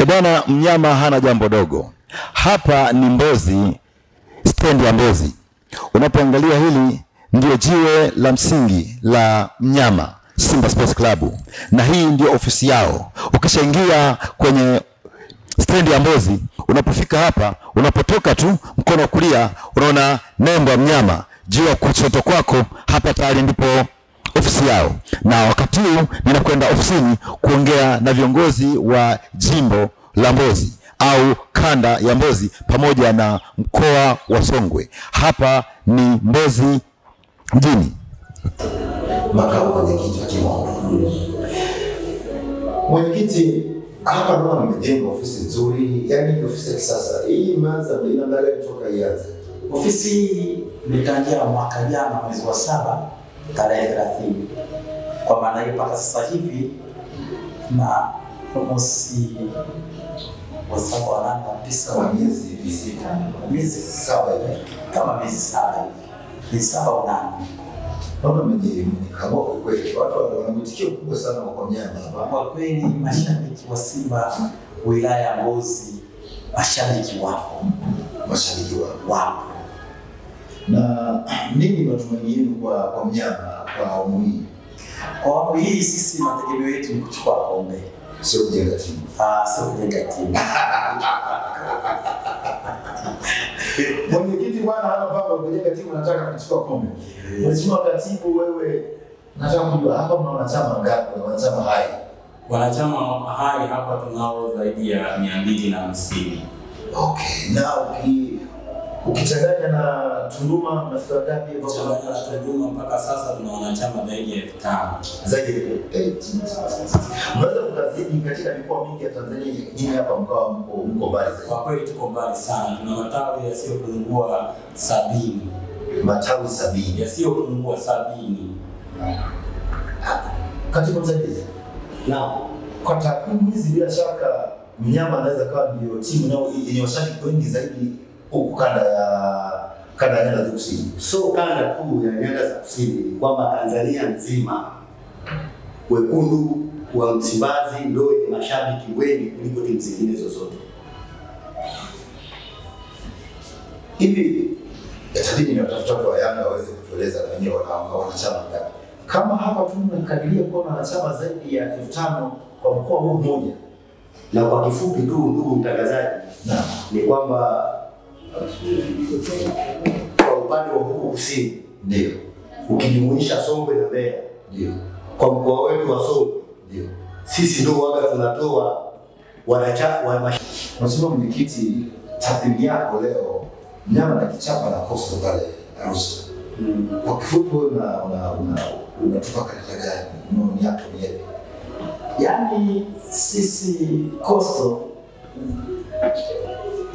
bwana, mnyama hana jambo dogo. Hapa ni Mbozi, stendi ya Mbozi. Unapoangalia hili ndio jiwe la msingi la mnyama Simba Sports Club, na hii ndio ofisi yao. Ukishaingia kwenye stendi ya Mbozi, unapofika hapa, unapotoka tu mkono wa kulia unaona nembo ya mnyama, jiwe kushoto kwako, hapa tayari ndipo ofisi yao. Na wakati huu ninakwenda ofisini kuongea na viongozi wa jimbo la Mbozi au kanda ya Mbozi pamoja na mkoa wa Songwe. Hapa ni Mbozi mjini. Makao mwenyekiti wa Kimondo. Mwenyekiti, hapa naona mmejenga ofisi nzuri, yani ofisi ya kisasa. Hii imeanza ina muda gani toka ianze? Ofisi hii imetangia mwaka jana mwezi wa 7 tarehe 30. Kwa maana hiyo mpaka sasa hivi na almost wa 7 wa 9 kwa miezi 6. Miezi 7 hivi. Kama miezi 7 hivi. Miezi 7 au 8. Naona mmejikamua kwa kweli. Watu wana mwitikio mkubwa sana kwa mnyama hapa. Kwa kweli mashabiki wa Simba wilaya ya Mbozi, mashabiki wapo. Mashabiki wapo. Na nini matumaini yenu kwa mnyama kwa awamu hii? Kwa awamu hii sisi mategemeo yetu ni kuchukua kombe. Sio kujenga timu. Sio kujenga timu. Mwenyekiti bwana hana baba kujenga timu, nataka kuchukua kombe. Mheshimiwa Katibu, wewe nataka kujua hapa mna wanachama ngapi? Wanachama hai. Wanachama hai hapa tunao zaidi ya 250. Okay. Na ukichanganya na Tunduma mnafika ngapi? Ukichanganya na Tunduma mpaka sasa tuna wanachama zaidi ya 5000. Zaidi ya 8. Unaweza kukazidi katika mikoa mingi ya Tanzania, nyinyi hapa mkoa mko mbali zaidi. Kwa kweli tuko mbali sana. Tuna matawi yasiyopungua 70. Matawi 70. Yasiyopungua 70. Katibu msaidizi. Na kwa takwimu hizi bila shaka mnyama anaweza kuwa ndio timu nao yenye washabiki wengi zaidi huku kanda ya Nyanda za Kusini. So kanda tu ya Nyanda za Kusini ni kwamba Tanzania nzima wekundu wa Msimbazi ndio wenye mashabiki wengi kuliko timu zingine zozote. Hivi itabidi niwatafuta kwa Yanga waweze kutueleza na wenyewe wanachama ngapi. Kama hapa tu tunakadiria kuwa na wanachama zaidi ya 5000 kwa mkoa huu mmoja. Na kwa kifupi tu ndugu mtangazaji, ni kwamba kwa upande wa huko kusini ndio ukijumuisha Songwe na Mbeya, ndio kwa mkoa wetu wa Songwe, ndio sisi ndio waga tunatoa wanachama. Mheshimiwa Mwenyekiti, tathmini yako leo mnyama na kichapa na kosto pale Arusha. Kwa kifupi unatupa katika gani? Maoni yako ni yapi? Yaani sisi Coastal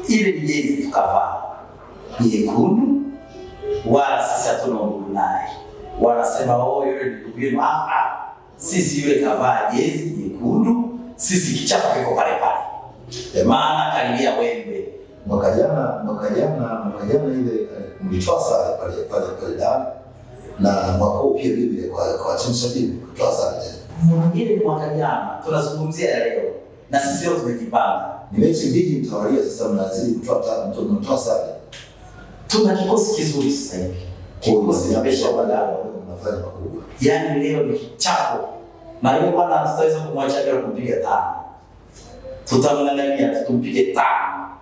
ile jezi tukavaa nyekundu, wala sisi hatuna udugu naye. Wanasema yule ni ndugu yenu. Sisi yule kavaa jezi nyekundu, sisi kichapa kiko pale pale. Maana karibia wembe. Mwaka jana ile mlitoa sare pale Dar, na mwaka huu pia vile kwa timu sabini kutoa sare tena. Ile ni mwaka jana, tunazungumzia leo. Na sisi leo tumejipanga. Ni mechi mbili mtawalia sasa, mnazidi kutoa sare. Tuna kikosi kizuri sasa hivi. Kikosi kimesha badala mnafanya makubwa. Yaani leo ni kichapo. Na yule bwana tutaweza kumwacha bila kupiga 5. Tutamng'ang'ania tumpige 5.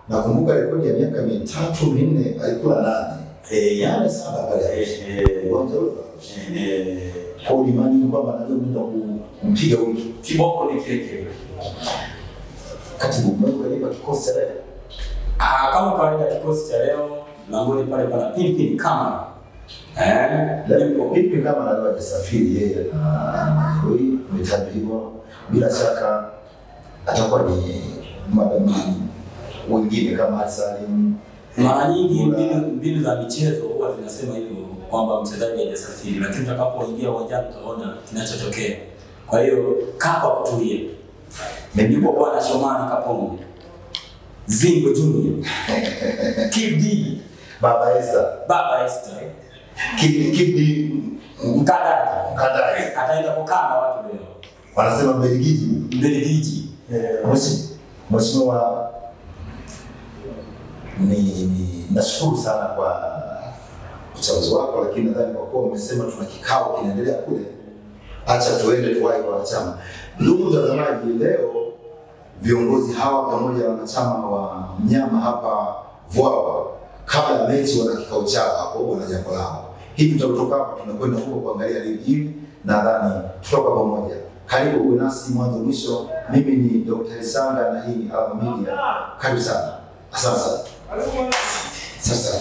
Nakumbuka rekodi ya miaka 3-4 alikuwa 8. Yaani sana pale. Uwanja ule. Kwa imani kwamba anaweza kwenda kumpiga huyo. Kiboko ni kile kile. Katibu mkuu alipa kikosi cha leo. Kama kawaida kikosi cha leo mlangoni pale pana Pilipili Kamara. Pilipili Kamara leo atasafiri yeye na Majeruhi, umetajwa hivyo. Bila shaka atakuwa ni madami wengine kama Salim. Mara nyingi mbinu za michezo huwa zinasema hivyo kwamba mchezaji hajasafiri, lakini utakapoingia uwanjani utaona kinachotokea. Kwa hiyo kaa kwa kutulia. Yupo bwana Shomari Kapombe, Zingo Junior, Kid Baba Esther, Kid Mkandari ataenda kukaa na watu leo. Wanasema Mbelgiji. Mheshimiwa, nashukuru sana kwa uchambuzi wako, lakini nadhani kwa kuwa umesema tuna kikao kinaendelea kule, acha tuende tuwahi kwa wanachama. Ndugu mtazamaji, leo viongozi hawa pamoja na wanachama wa Mnyama hapa Vwawa kabla ya mechi wana kikao chao hapo, wana jambo lao. Hivi tutatoka hapa tunakwenda huko kuangalia ligi hii, nadhani tutoka pamoja. Karibu uwe nasi mwanzo mwisho. Mimi ni Dr. Isanga na hii ni Alma Media. Karibu sana. Asante sana. Sasa.